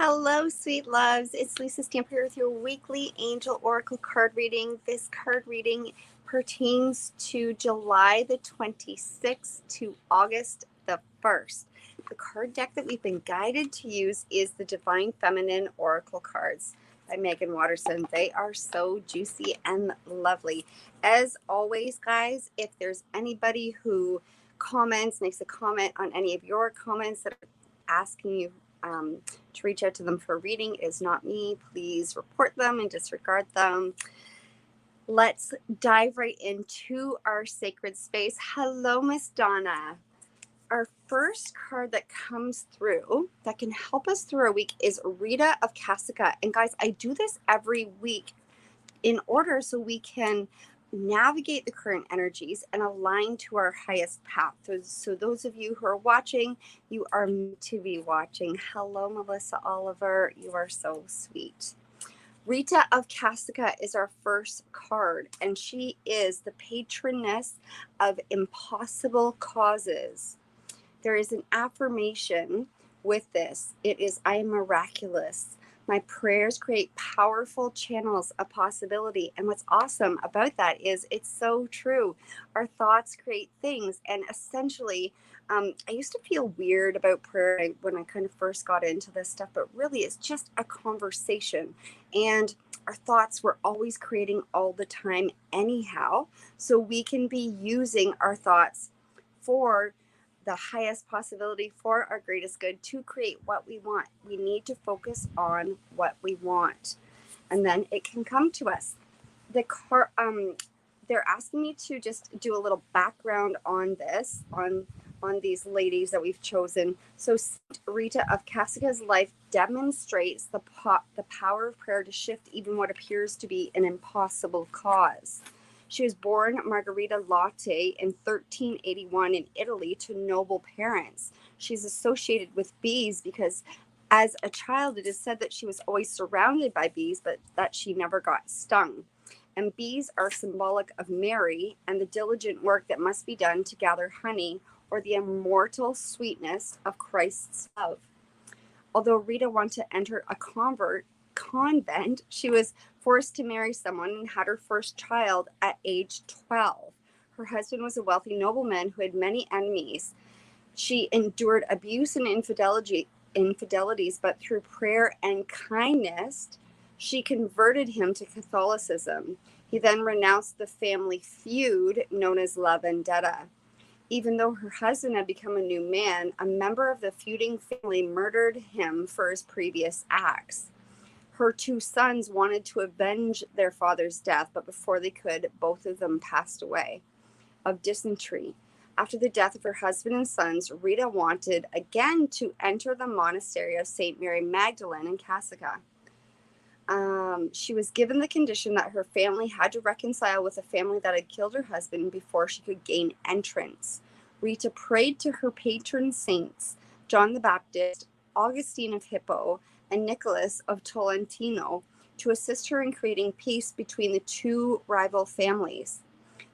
Hello, sweet loves. It's Lisa Stamper here with your weekly Angel Oracle card reading. This card reading pertains to July the 26th to August the 1st. The card deck that we've been guided to use is the Divine Feminine Oracle cards by Megan Watterson. They are so juicy and lovely. As always, guys, if there's anybody who makes a comment on any of your comments that are asking you to reach out to them for a reading, is not me. Please report them and disregard them. Let's dive right into our sacred space. Hello, Miss Donna. Our first card that comes through that can help us through our week is Rita of Cassica. And guys, I do this every week in order so we can navigate the current energies and align to our highest path. So those of you who are watching, you are meant to be watching. Hello, Melissa Oliver. You are so sweet. Rita of Cassica is our first card, and she is the patroness of impossible causes. There is an affirmation with this. It is, I am miraculous. My prayers create powerful channels of possibility. And what's awesome about that is it's so true. Our thoughts create things. And essentially, I used to feel weird about prayer when I kind of first got into this stuff, but really it's just a conversation. And our thoughts we're always creating all the time anyhow. So we can be using our thoughts for the highest possibility, for our greatest good, to create what we want. We need to focus on what we want, and then it can come to us. They're asking me to just do a little background on this, on these ladies that we've chosen. So Saint Rita of Cassica's life demonstrates the power of prayer to shift even what appears to be an impossible cause. She was born Margherita Lotte in 1381 in Italy to noble parents. She's associated with bees because as a child, it is said that she was always surrounded by bees, but that she never got stung. And bees are symbolic of Mary and the diligent work that must be done to gather honey, or the immortal sweetness of Christ's love. Although Rita wanted to enter a convent, she was forced to marry someone and had her first child at age 12. Her husband was a wealthy nobleman who had many enemies. She endured abuse and infidelities, but through prayer and kindness, she converted him to Catholicism. He then renounced the family feud known as La Vendetta. Even though her husband had become a new man, a member of the feuding family murdered him for his previous acts. Her two sons wanted to avenge their father's death, but before they could, both of them passed away of dysentery. After the death of her husband and sons, Rita wanted again to enter the monastery of St. Mary Magdalene in Cassica. She was given the condition that her family had to reconcile with a family that had killed her husband before she could gain entrance. Rita prayed to her patron saints, John the Baptist, Augustine of Hippo, and Nicholas of Tolentino, to assist her in creating peace between the two rival families.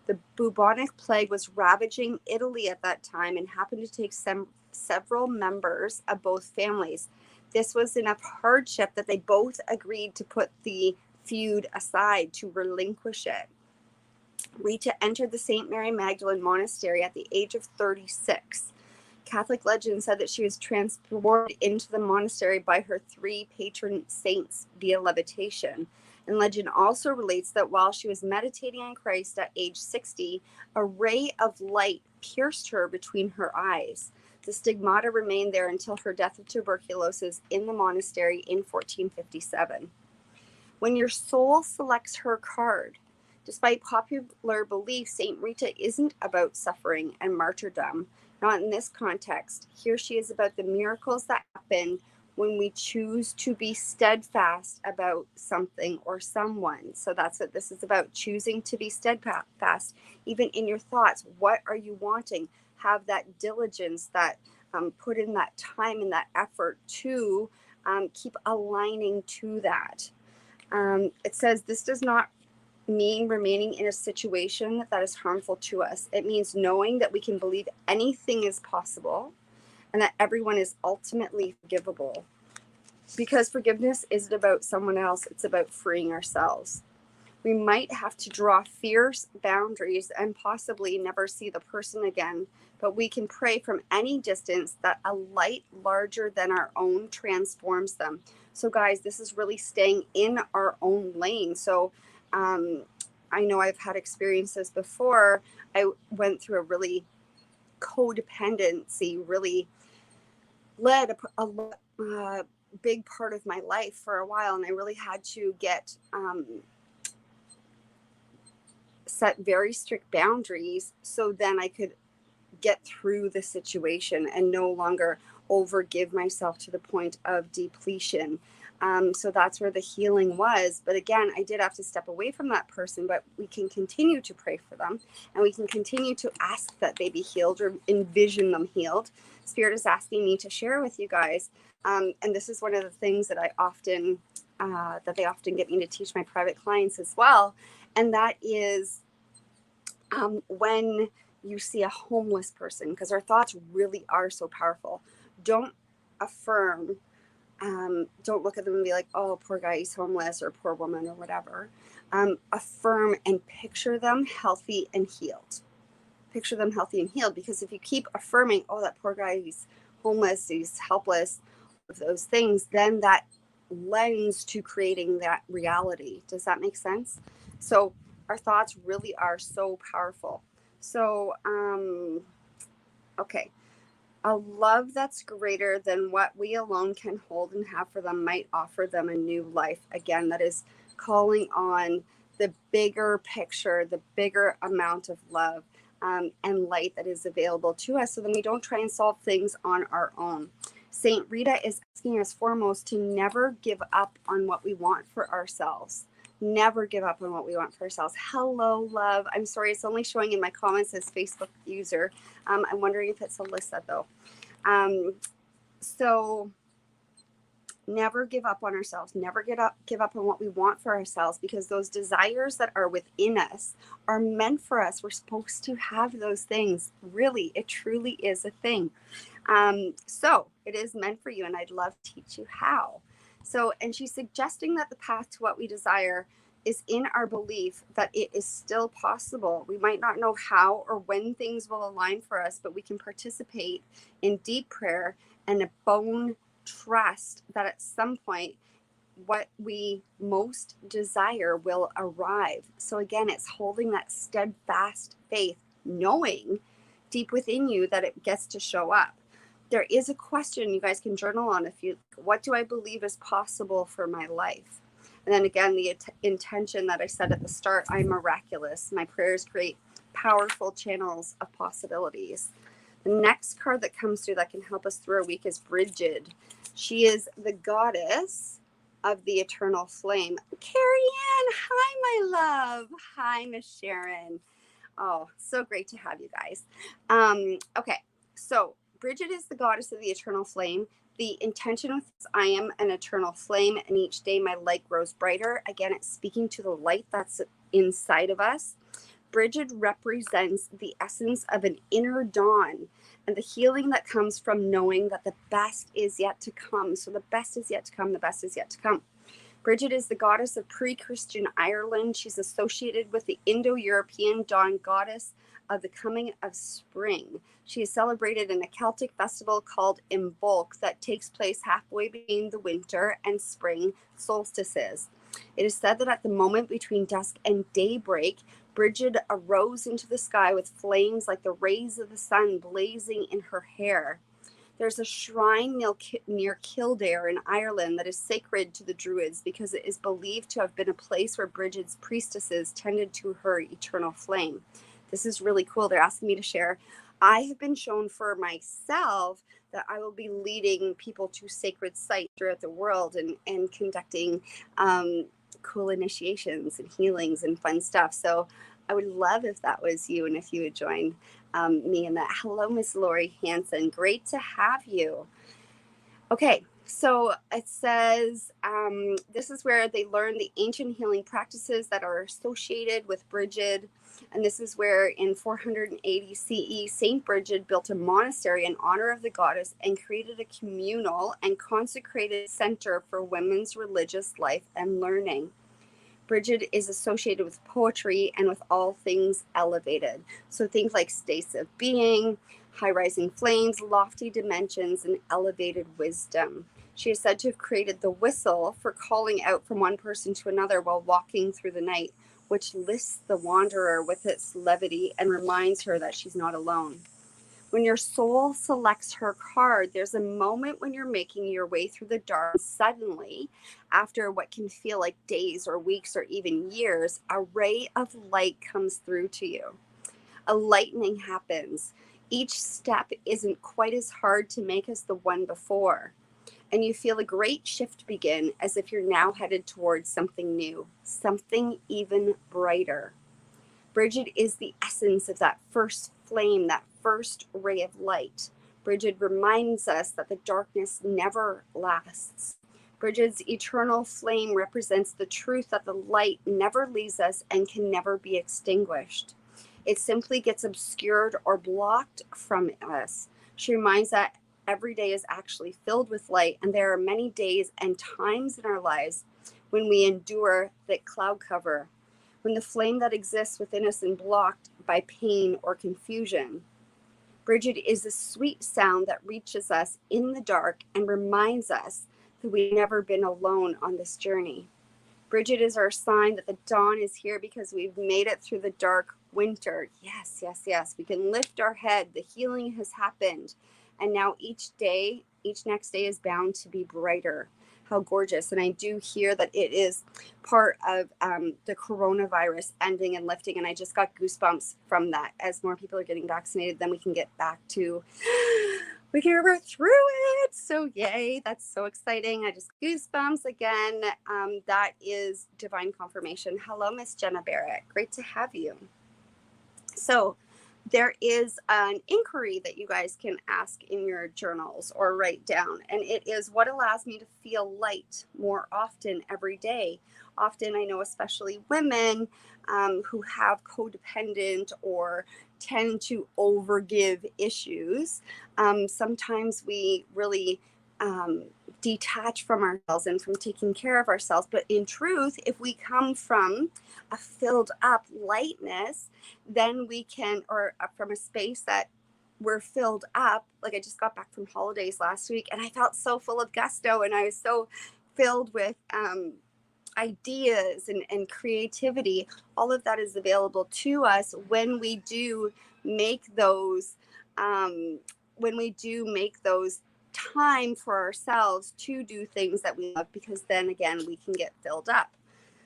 The bubonic plague was ravaging Italy at that time and happened to take several members of both families. This was enough hardship that they both agreed to put the feud aside, to relinquish it. Rita entered the St. Mary Magdalene Monastery at the age of 36. Catholic legend said that she was transported into the monastery by her three patron saints via levitation. And legend also relates that while she was meditating on Christ at age 60, a ray of light pierced her between her eyes. The stigmata remained there until her death of tuberculosis in the monastery in 1457. When your soul selects her card, despite popular belief, St. Rita isn't about suffering and martyrdom. Not in this context. Here she is about the miracles that happen when we choose to be steadfast about something or someone. So that's what this is about, choosing to be steadfast, even in your thoughts. What are you wanting? Have that diligence, that put in that time and that effort to keep aligning to that. It says this does not mean remaining in a situation that is harmful to us. It means knowing that we can believe anything is possible and that everyone is ultimately forgivable. because forgiveness isn't about someone else, it's about freeing ourselves. We might have to draw fierce boundaries and possibly never see the person again, but we can pray from any distance that a light larger than our own transforms them. So, guys, this is really staying in our own lane. So, I know I've had experiences before. I went through a really codependency, really led a big part of my life for a while, and I really had to get set very strict boundaries so then I could get through the situation and no longer overgive myself to the point of depletion. So that's where the healing was. But again, I did have to step away from that person, but we can continue to pray for them and we can continue to ask that they be healed or envision them healed. Spirit is asking me to share with you guys. And this is one of the things that that they often get me to teach my private clients as well. And that is when you see a homeless person, because our thoughts really are so powerful. Don't affirm, don't look at them and be like, oh, poor guy, he's homeless, or poor woman, or whatever. Affirm and picture them healthy and healed. Picture them healthy and healed, because if you keep affirming, oh, that poor guy, he's homeless, he's helpless, of those things, then that lends to creating that reality. Does that make sense? So our thoughts really are so powerful. So, okay. A love that's greater than what we alone can hold and have for them might offer them a new life. Again, that is calling on the bigger picture, the bigger amount of love and light that is available to us, so then we don't try and solve things on our own. Saint Rita is asking us foremost to never give up on what we want for ourselves. Never give up on what we want for ourselves. Hello, love. I'm sorry, it's only showing in my comments as Facebook user. I'm wondering if it's Alyssa, though. So never give up on ourselves. Never give up on what we want for ourselves, because those desires that are within us are meant for us. We're supposed to have those things. Really, it truly is a thing. So it is meant for you, and I'd love to teach you how. So, and she's suggesting that the path to what we desire is in our belief that it is still possible. We might not know how or when things will align for us, but we can participate in deep prayer and a bone trust that at some point what we most desire will arrive. So again, it's holding that steadfast faith, knowing deep within you that it gets to show up. There is a question you guys can journal on if you, what do I believe is possible for my life? And then again, the intention that I said at the start, I'm miraculous. My prayers create powerful channels of possibilities. The next card that comes through that can help us through our week is Bridget. She is the goddess of the eternal flame. Carrie Ann, hi, my love. Hi, Miss Sharon. Oh, so great to have you guys. Okay, so Bridget is the goddess of the eternal flame. The intention with this, I am an eternal flame, and each day my light grows brighter. Again, it's speaking to the light that's inside of us. Bridget represents the essence of an inner dawn and the healing that comes from knowing that the best is yet to come. So the best is yet to come, the best is yet to come. Bridget is the goddess of pre-Christian Ireland. She's associated with the Indo-European dawn goddess of the coming of spring. She is celebrated in a Celtic festival called Imbolc that takes place halfway between the winter and spring solstices. It is said that at the moment between dusk and daybreak, Bridget arose into the sky with flames like the rays of the sun blazing in her hair. There's a shrine near Kildare in Ireland that is sacred to the Druids because it is believed to have been a place where Bridget's priestesses tended to her eternal flame. This is really cool. They're asking me to share. I have been shown for myself that I will be leading people to sacred sites throughout the world and conducting cool initiations and healings and fun stuff. So I would love if that was you and if you would join me in that. Hello, Miss Lori Hanson. Great to have you. Okay, So it says this is where they learn the ancient healing practices that are associated with Bridget. And this is where in 480 CE, St. Bridget built a monastery in honor of the goddess and created a communal and consecrated center for women's religious life and learning. Bridget is associated with poetry and with all things elevated. So things like states of being, high rising flames, lofty dimensions, and elevated wisdom. She is said to have created the whistle for calling out from one person to another while walking through the night, which lifts the wanderer with its levity and reminds her that she's not alone. When your soul selects her card, there's a moment when you're making your way through the dark. Suddenly, after what can feel like days or weeks or even years, a ray of light comes through to you. A lightning happens. Each step isn't quite as hard to make as the one before. And you feel a great shift begin, as if you're now headed towards something new, something even brighter. Bridget is the essence of that first flame, that first ray of light. Bridget reminds us that the darkness never lasts. Bridget's eternal flame represents the truth that the light never leaves us and can never be extinguished. It simply gets obscured or blocked from us. She reminds that every day is actually filled with light, and there are many days and times in our lives when we endure thick cloud cover, when the flame that exists within us is blocked by pain or confusion. Bridget is a sweet sound that reaches us in the dark and reminds us that we've never been alone on this journey. Bridget is our sign that the dawn is here because we've made it through the dark winter. Yes, yes, yes. We can lift our head. The healing has happened. And now each next day is bound to be brighter. How gorgeous. And I do hear that it is part of the coronavirus ending and lifting. And I just got goosebumps from that. As more people are getting vaccinated, then we can get back to, we can get through it. So yay, that's so exciting. I just goosebumps again. That is divine confirmation. Hello, Miss Jenna Barrett. Great to have you. So there is an inquiry that you guys can ask in your journals or write down, and it is, what allows me to feel light more often every day? Often, I know especially women who have codependent or tend to overgive issues, sometimes we really detach from ourselves and from taking care of ourselves. But in truth, if we come from a filled up lightness, then we can, or from a space that we're filled up. Like I just got back from holidays last week and I felt so full of gusto, and I was so filled with ideas and creativity. All of that is available to us when we do make those time for ourselves to do things that we love, because then again we can get filled up.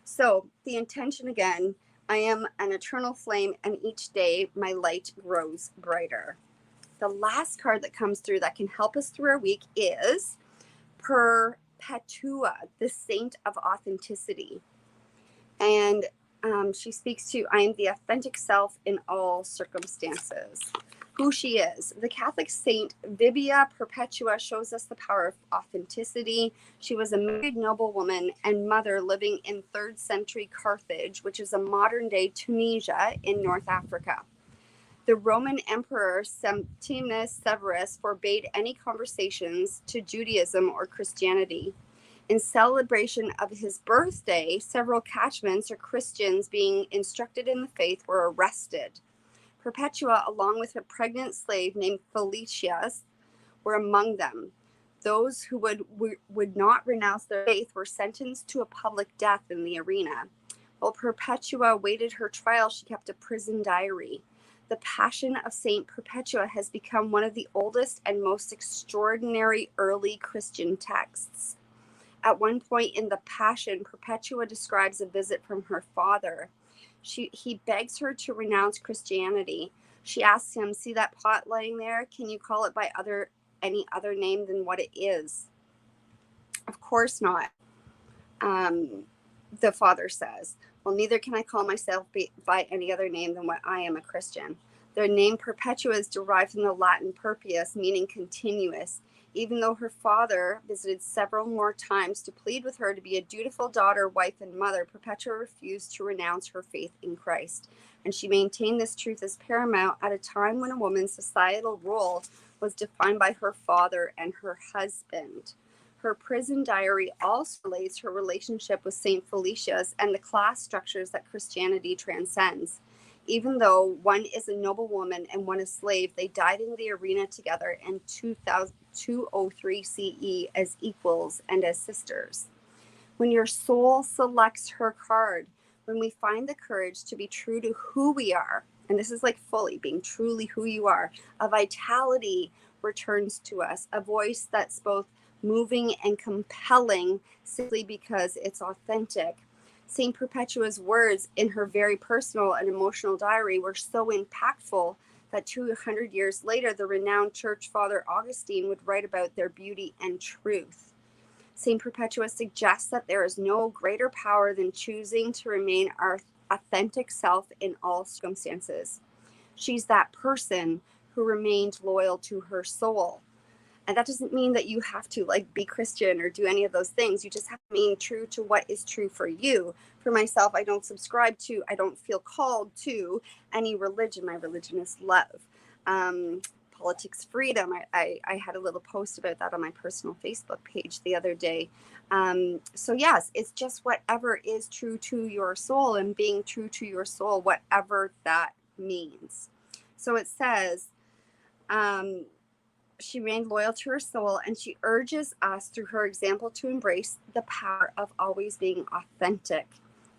So the intention again, I am an eternal flame, and each day my light grows brighter. The last card that comes through that can help us through our week is Perpetua, the saint of authenticity. And she speaks to, I am the authentic self in all circumstances. Who she is. The Catholic saint Vibia Perpetua shows us the power of authenticity. She was a married noblewoman and mother living in 3rd century Carthage, which is a modern day Tunisia in North Africa. The Roman Emperor Septimius Severus forbade any conversations to Judaism or Christianity. In celebration of his birthday, several catchments or Christians being instructed in the faith were arrested. Perpetua, along with a pregnant slave named Felicitas, were among them. Those who would not renounce their faith were sentenced to a public death in the arena. While Perpetua awaited her trial, she kept a prison diary. The Passion of Saint Perpetua has become one of the oldest and most extraordinary early Christian texts. At one point in the Passion, Perpetua describes a visit from her father. He begs her to renounce Christianity. She asks him, see that pot laying there? Can you call it by any other name than what it is? Of course not. The father says, well, neither can I call myself by any other name than what I am, a Christian. The name Perpetua is derived from the Latin perpetuus, meaning continuous. Even though her father visited several more times to plead with her to be a dutiful daughter, wife, and mother, Perpetua refused to renounce her faith in Christ. And she maintained this truth as paramount at a time when a woman's societal role was defined by her father and her husband. Her prison diary also relates her relationship with St. Felicia's and the class structures that Christianity transcends. Even though one is a noblewoman and one a slave, they died in the arena together in 203 CE as equals and as sisters. When your soul selects her card, when we find the courage to be true to who we are, and this is like fully being truly who you are, a vitality returns to us, a voice that's both moving and compelling simply because it's authentic. St. Perpetua's words in her very personal and emotional diary were so impactful that 200 years later, the renowned church father Augustine would write about their beauty and truth. St. Perpetua suggests that there is no greater power than choosing to remain our authentic self in all circumstances. She's that person who remained loyal to her soul. And that doesn't mean that you have to like be Christian or do any of those things. You just have to be true to what is true for you. For myself, I don't feel called to any religion. My religion is love. Politics freedom. I had a little post about that on my personal Facebook page the other day. So yes, it's just whatever is true to your soul, and being true to your soul, whatever that means. So it says, she remained loyal to her soul, and she urges us through her example to embrace the power of always being authentic.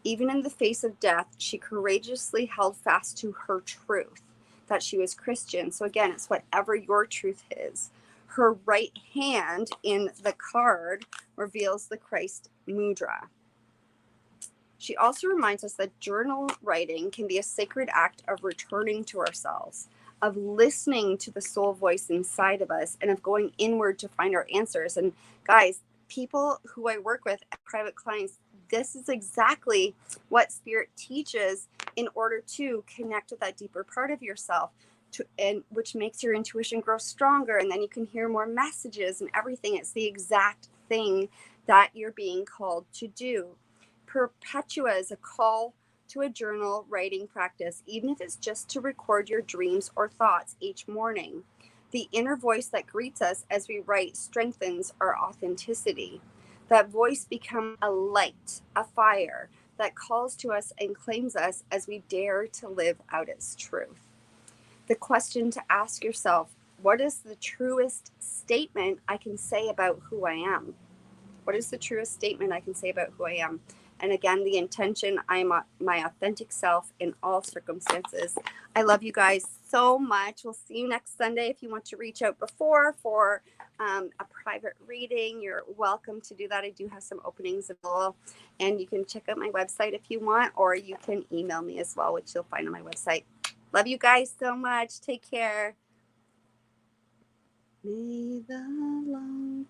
Even in the face of death, she courageously held fast to her truth, that she was Christian. So again, it's whatever your truth is. Her right hand in the card reveals the Christ mudra. She also reminds us that journal writing can be a sacred act of returning to ourselves, of listening to the soul voice inside of us, and of going inward to find our answers. And guys, people who I work with, private clients, this is exactly what Spirit teaches in order to connect with that deeper part of yourself, and which makes your intuition grow stronger, and then you can hear more messages and everything. It's the exact thing that you're being called to do. Perpetua is a call to a journal writing practice, even if it's just to record your dreams or thoughts each morning. The inner voice that greets us as we write strengthens our authenticity. That voice becomes a light, a fire that calls to us and claims us as we dare to live out its truth. The question to ask yourself: what is the truest statement I can say about who I am? What is the truest statement I can say about who I am? And again, the intention, I'm my authentic self in all circumstances. I love you guys so much. We'll see you next Sunday. If you want to reach out before for a private reading, you're welcome to do that. I do have some openings available, and you can check out my website if you want, or you can email me as well, which you'll find on my website. Love you guys so much. Take care. May the long